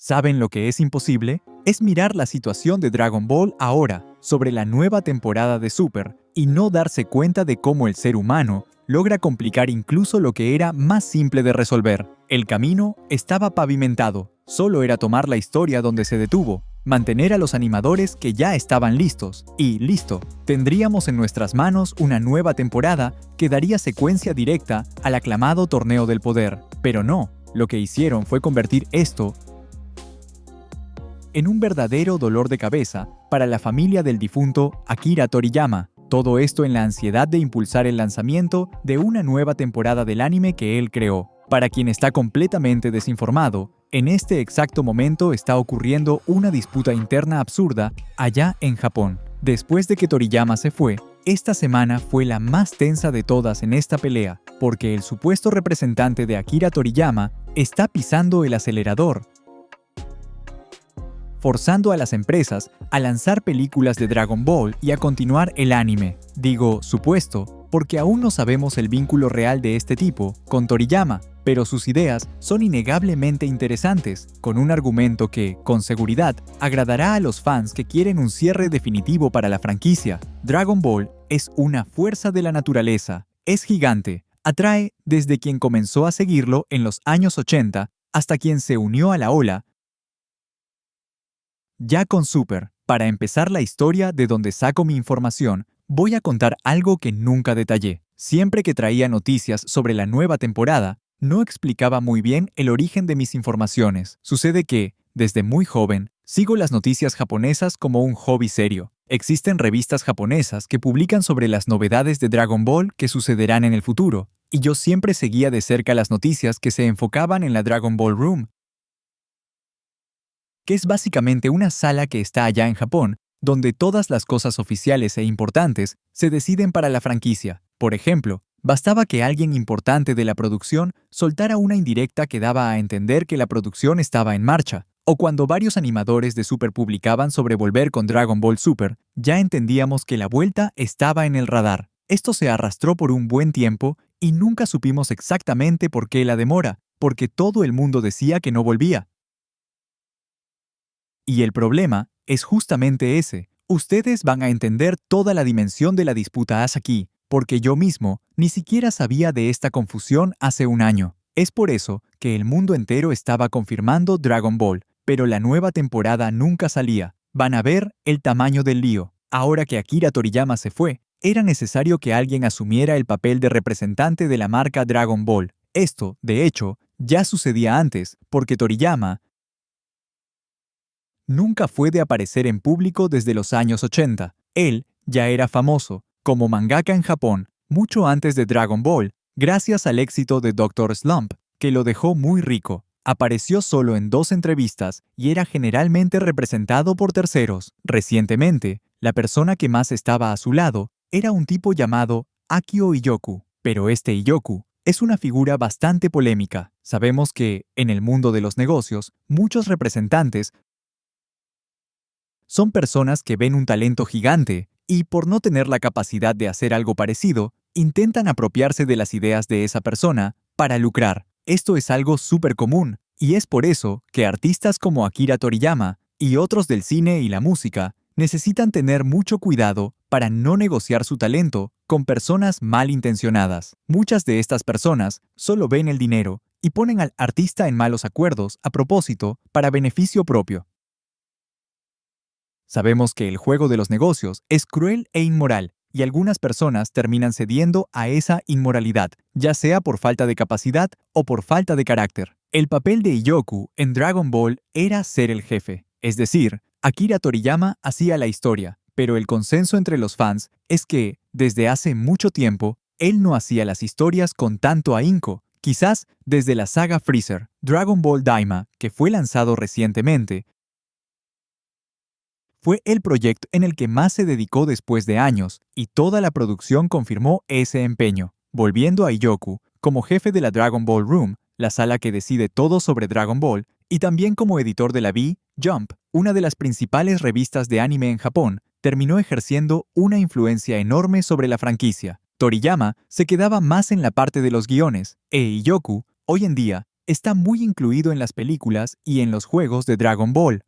¿Saben lo que es imposible? Es mirar la situación de Dragon Ball ahora, sobre la nueva temporada de Super, y no darse cuenta de cómo el ser humano logra complicar incluso lo que era más simple de resolver. El camino estaba pavimentado, solo era tomar la historia donde se detuvo, mantener a los animadores que ya estaban listos, y listo, tendríamos en nuestras manos una nueva temporada que daría secuencia directa al aclamado Torneo del Poder. Pero no, lo que hicieron fue convertir esto en un verdadero dolor de cabeza para la familia del difunto Akira Toriyama. Todo esto en la ansiedad de impulsar el lanzamiento de una nueva temporada del anime que él creó. Para quien está completamente desinformado, en este exacto momento está ocurriendo una disputa interna absurda allá en Japón. Después de que Toriyama se fue, esta semana fue la más tensa de todas en esta pelea, porque el supuesto representante de Akira Toriyama está pisando el acelerador, forzando a las empresas a lanzar películas de Dragon Ball y a continuar el anime. Digo supuesto, porque aún no sabemos el vínculo real de este tipo con Toriyama, pero sus ideas son innegablemente interesantes, con un argumento que, con seguridad, agradará a los fans que quieren un cierre definitivo para la franquicia. Dragon Ball es una fuerza de la naturaleza, es gigante, atrae desde quien comenzó a seguirlo en los años 80 hasta quien se unió a la ola ya con Super. Para empezar la historia de donde saco mi información, voy a contar algo que nunca detallé. Siempre que traía noticias sobre la nueva temporada, no explicaba muy bien el origen de mis informaciones. Sucede que, desde muy joven, sigo las noticias japonesas como un hobby serio. Existen revistas japonesas que publican sobre las novedades de Dragon Ball que sucederán en el futuro, y yo siempre seguía de cerca las noticias que se enfocaban en la Dragon Ball Room, que es básicamente una sala que está allá en Japón, donde todas las cosas oficiales e importantes se deciden para la franquicia. Por ejemplo, bastaba que alguien importante de la producción soltara una indirecta que daba a entender que la producción estaba en marcha, o cuando varios animadores de Super publicaban sobre volver con Dragon Ball Super, ya entendíamos que la vuelta estaba en el radar. Esto se arrastró por un buen tiempo y nunca supimos exactamente por qué la demora, porque todo el mundo decía que no volvía. Y el problema es justamente ese. Ustedes van a entender toda la dimensión de la disputa aquí, porque yo mismo ni siquiera sabía de esta confusión hace un año. Es por eso que el mundo entero estaba confirmando Dragon Ball, pero la nueva temporada nunca salía. Van a ver el tamaño del lío. Ahora que Akira Toriyama se fue, era necesario que alguien asumiera el papel de representante de la marca Dragon Ball. Esto, de hecho, ya sucedía antes, porque Toriyama nunca fue de aparecer en público desde los años 80. Él ya era famoso, como mangaka en Japón, mucho antes de Dragon Ball, gracias al éxito de Dr. Slump, que lo dejó muy rico. Apareció solo en 2 entrevistas y era generalmente representado por terceros. Recientemente, la persona que más estaba a su lado era un tipo llamado Akio Iyoku, pero este Iyoku es una figura bastante polémica. Sabemos que, en el mundo de los negocios, muchos representantes son personas que ven un talento gigante y, por no tener la capacidad de hacer algo parecido, intentan apropiarse de las ideas de esa persona para lucrar. Esto es algo súper común, y es por eso que artistas como Akira Toriyama y otros del cine y la música necesitan tener mucho cuidado para no negociar su talento con personas malintencionadas. Muchas de estas personas solo ven el dinero y ponen al artista en malos acuerdos a propósito para beneficio propio. Sabemos que el juego de los negocios es cruel e inmoral, y algunas personas terminan cediendo a esa inmoralidad, ya sea por falta de capacidad o por falta de carácter. El papel de Iyoku en Dragon Ball era ser el jefe, es decir, Akira Toriyama hacía la historia, pero el consenso entre los fans es que, desde hace mucho tiempo, él no hacía las historias con tanto ahínco. Quizás desde la saga Freezer, Dragon Ball Daima, que fue lanzado recientemente, fue el proyecto en el que más se dedicó después de años, y toda la producción confirmó ese empeño, volviendo a Iyoku como jefe de la Dragon Ball Room, la sala que decide todo sobre Dragon Ball, y también como editor de la Jump, una de las principales revistas de anime en Japón. Terminó ejerciendo una influencia enorme sobre la franquicia. Toriyama se quedaba más en la parte de los guiones, e Iyoku, hoy en día, está muy incluido en las películas y en los juegos de Dragon Ball,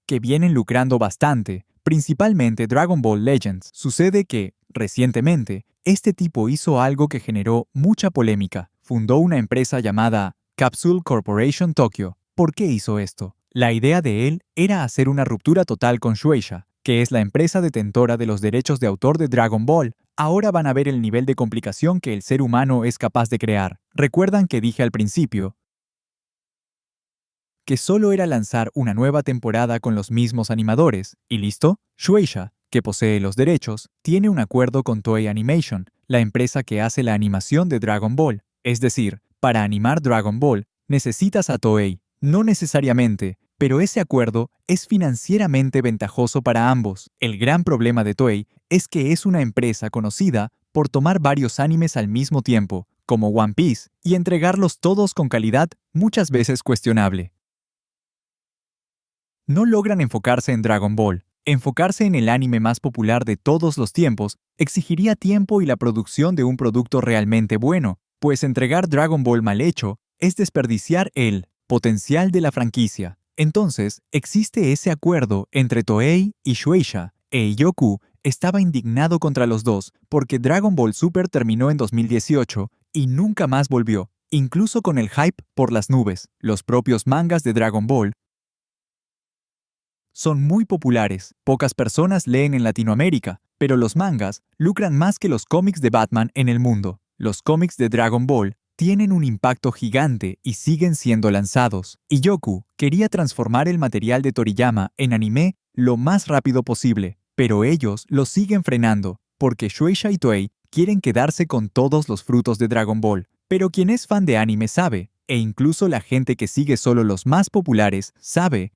que vienen lucrando bastante, principalmente Dragon Ball Legends. Sucede que, recientemente, este tipo hizo algo que generó mucha polémica. Fundó una empresa llamada Capsule Corporation Tokyo. ¿Por qué hizo esto? La idea de él era hacer una ruptura total con Shueisha, que es la empresa detentora de los derechos de autor de Dragon Ball. Ahora van a ver el nivel de complicación que el ser humano es capaz de crear. ¿Recuerdan que dije al principio que solo era lanzar una nueva temporada con los mismos animadores, y listo? Shueisha, que posee los derechos, tiene un acuerdo con Toei Animation, la empresa que hace la animación de Dragon Ball. Es decir, para animar Dragon Ball, necesitas a Toei. No necesariamente, pero ese acuerdo es financieramente ventajoso para ambos. El gran problema de Toei es que es una empresa conocida por tomar varios animes al mismo tiempo, como One Piece, y entregarlos todos con calidad muchas veces cuestionable. No logran enfocarse en Dragon Ball. Enfocarse en el anime más popular de todos los tiempos exigiría tiempo y la producción de un producto realmente bueno, pues entregar Dragon Ball mal hecho es desperdiciar el potencial de la franquicia. Entonces, existe ese acuerdo entre Toei y Shueisha, e Iyoku estaba indignado contra los dos porque Dragon Ball Super terminó en 2018 y nunca más volvió, incluso con el hype por las nubes. Los propios mangas de Dragon Ball son muy populares, pocas personas leen en Latinoamérica, pero los mangas lucran más que los cómics de Batman en el mundo. Los cómics de Dragon Ball tienen un impacto gigante y siguen siendo lanzados. Iyoku quería transformar el material de Toriyama en anime lo más rápido posible, pero ellos lo siguen frenando, porque Shueisha y Toei quieren quedarse con todos los frutos de Dragon Ball. Pero quien es fan de anime sabe, e incluso la gente que sigue solo los más populares sabe,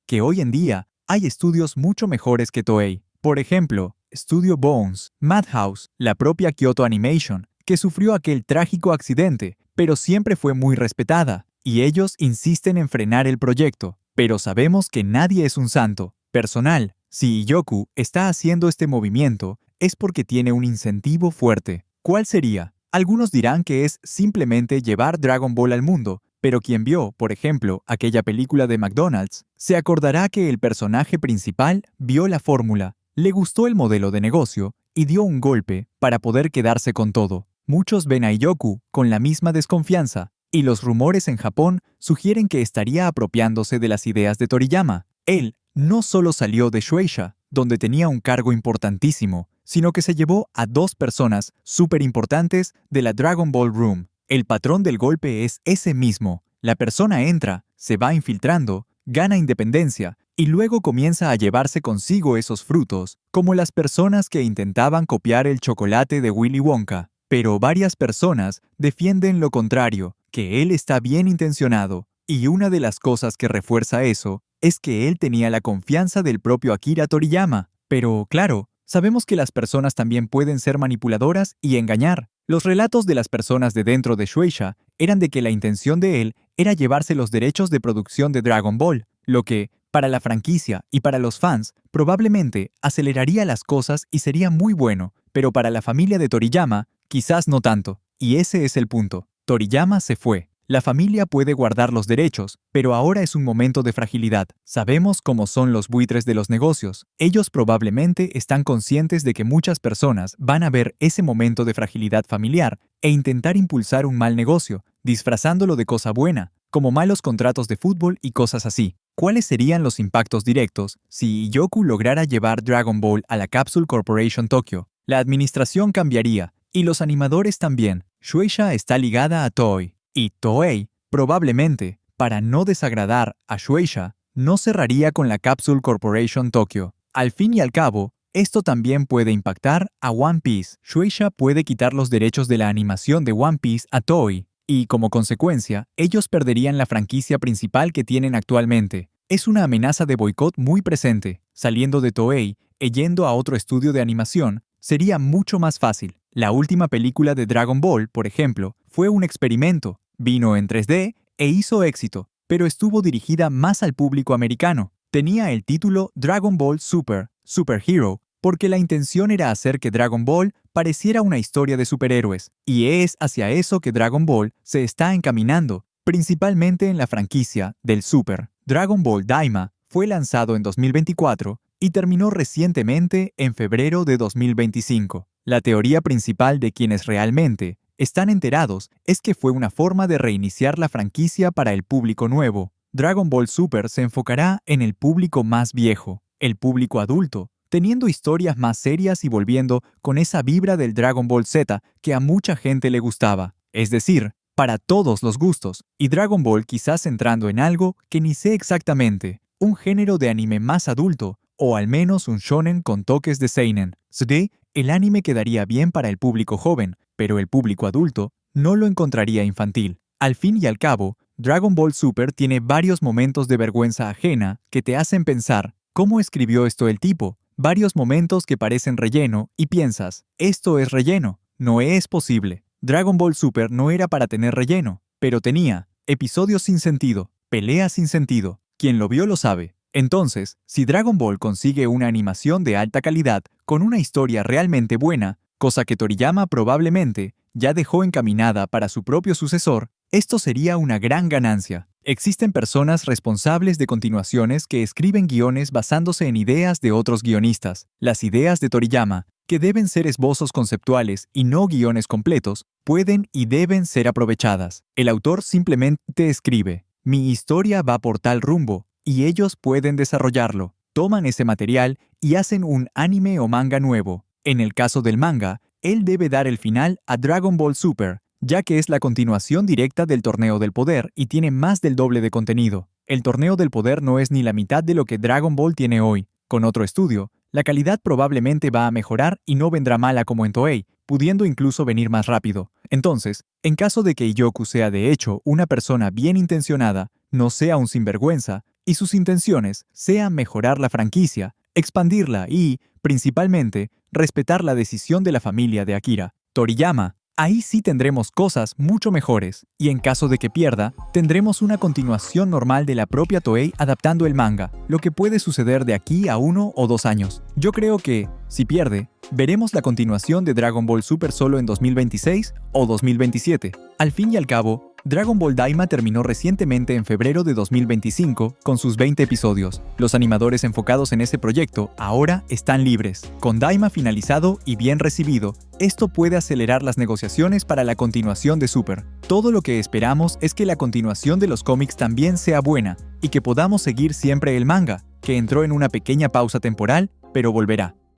que hoy en día hay estudios mucho mejores que Toei. Por ejemplo, Studio Bones, Madhouse, la propia Kyoto Animation, que sufrió aquel trágico accidente, pero siempre fue muy respetada, y ellos insisten en frenar el proyecto. Pero sabemos que nadie es un santo. Personal, si Iyoku está haciendo este movimiento, es porque tiene un incentivo fuerte. ¿Cuál sería? Algunos dirán que es simplemente llevar Dragon Ball al mundo, pero quien vio, por ejemplo, aquella película de McDonald's, se acordará que el personaje principal vio la fórmula, le gustó el modelo de negocio y dio un golpe para poder quedarse con todo. Muchos ven a Iyoku con la misma desconfianza, y los rumores en Japón sugieren que estaría apropiándose de las ideas de Toriyama. Él no solo salió de Shueisha, donde tenía un cargo importantísimo, sino que se llevó a dos personas súper importantes de la Dragon Ball Room. El patrón del golpe es ese mismo. La persona entra, se va infiltrando, gana independencia y luego comienza a llevarse consigo esos frutos, como las personas que intentaban copiar el chocolate de Willy Wonka. Pero varias personas defienden lo contrario, que él está bien intencionado, y una de las cosas que refuerza eso es que él tenía la confianza del propio Akira Toriyama. Pero, claro, sabemos que las personas también pueden ser manipuladoras y engañar. Los relatos de las personas de dentro de Shueisha eran de que la intención de él era llevarse los derechos de producción de Dragon Ball, lo que, para la franquicia y para los fans, probablemente aceleraría las cosas y sería muy bueno, pero para la familia de Toriyama, quizás no tanto. Y ese es el punto. Toriyama se fue. La familia puede guardar los derechos, pero ahora es un momento de fragilidad. Sabemos cómo son los buitres de los negocios. Ellos probablemente están conscientes de que muchas personas van a ver ese momento de fragilidad familiar e intentar impulsar un mal negocio, disfrazándolo de cosa buena, como malos contratos de fútbol y cosas así. ¿Cuáles serían los impactos directos si Iyoku lograra llevar Dragon Ball a la Capsule Corporation Tokyo? La administración cambiaría, y los animadores también. Shueisha está ligada a Toei. Y Toei, probablemente, para no desagradar a Shueisha, no cerraría con la Capsule Corporation Tokyo. Al fin y al cabo, esto también puede impactar a One Piece. Shueisha puede quitar los derechos de la animación de One Piece a Toei, y como consecuencia, ellos perderían la franquicia principal que tienen actualmente. Es una amenaza de boicot muy presente. Saliendo de Toei e yendo a otro estudio de animación, sería mucho más fácil. La última película de Dragon Ball, por ejemplo, fue un experimento. Vino en 3D e hizo éxito, pero estuvo dirigida más al público americano. Tenía el título Dragon Ball Super, Super Hero, porque la intención era hacer que Dragon Ball pareciera una historia de superhéroes, y es hacia eso que Dragon Ball se está encaminando, principalmente en la franquicia del Super. Dragon Ball Daima fue lanzado en 2024 y terminó recientemente en febrero de 2025. La teoría principal de quienes realmente están enterados es que fue una forma de reiniciar la franquicia para el público nuevo. Dragon Ball Super se enfocará en el público más viejo, el público adulto, teniendo historias más serias y volviendo con esa vibra del Dragon Ball Z que a mucha gente le gustaba. Es decir, para todos los gustos, y Dragon Ball quizás entrando en algo que ni sé exactamente, un género de anime más adulto, o al menos un shonen con toques de seinen. Sí, el anime quedaría bien para el público joven, pero el público adulto no lo encontraría infantil. Al fin y al cabo, Dragon Ball Super tiene varios momentos de vergüenza ajena que te hacen pensar, ¿cómo escribió esto el tipo? Varios momentos que parecen relleno y piensas, esto es relleno, no es posible. Dragon Ball Super no era para tener relleno, pero tenía episodios sin sentido, peleas sin sentido. Quien lo vio lo sabe. Entonces, si Dragon Ball consigue una animación de alta calidad con una historia realmente buena, cosa que Toriyama probablemente ya dejó encaminada para su propio sucesor, esto sería una gran ganancia. Existen personas responsables de continuaciones que escriben guiones basándose en ideas de otros guionistas. Las ideas de Toriyama, que deben ser esbozos conceptuales y no guiones completos, pueden y deben ser aprovechadas. El autor simplemente escribe, mi historia va por tal rumbo, y ellos pueden desarrollarlo. Toman ese material y hacen un anime o manga nuevo. En el caso del manga, él debe dar el final a Dragon Ball Super, ya que es la continuación directa del Torneo del Poder y tiene más del doble de contenido. El Torneo del Poder no es ni la mitad de lo que Dragon Ball tiene hoy. Con otro estudio, la calidad probablemente va a mejorar y no vendrá mala como en Toei, pudiendo incluso venir más rápido. Entonces, en caso de que Iyoku sea de hecho una persona bien intencionada, no sea un sinvergüenza, y sus intenciones sean mejorar la franquicia, expandirla y, principalmente, respetar la decisión de la familia de Akira Toriyama, ahí sí tendremos cosas mucho mejores, y en caso de que pierda, tendremos una continuación normal de la propia Toei adaptando el manga, lo que puede suceder de aquí a 1 o 2 años. Yo creo que, si pierde, veremos la continuación de Dragon Ball Super solo en 2026 o 2027. Al fin y al cabo, Dragon Ball Daima terminó recientemente en febrero de 2025 con sus 20 episodios. Los animadores enfocados en ese proyecto ahora están libres. Con Daima finalizado y bien recibido, esto puede acelerar las negociaciones para la continuación de Super. Todo lo que esperamos es que la continuación de los cómics también sea buena y que podamos seguir siempre el manga, que entró en una pequeña pausa temporal, pero volverá.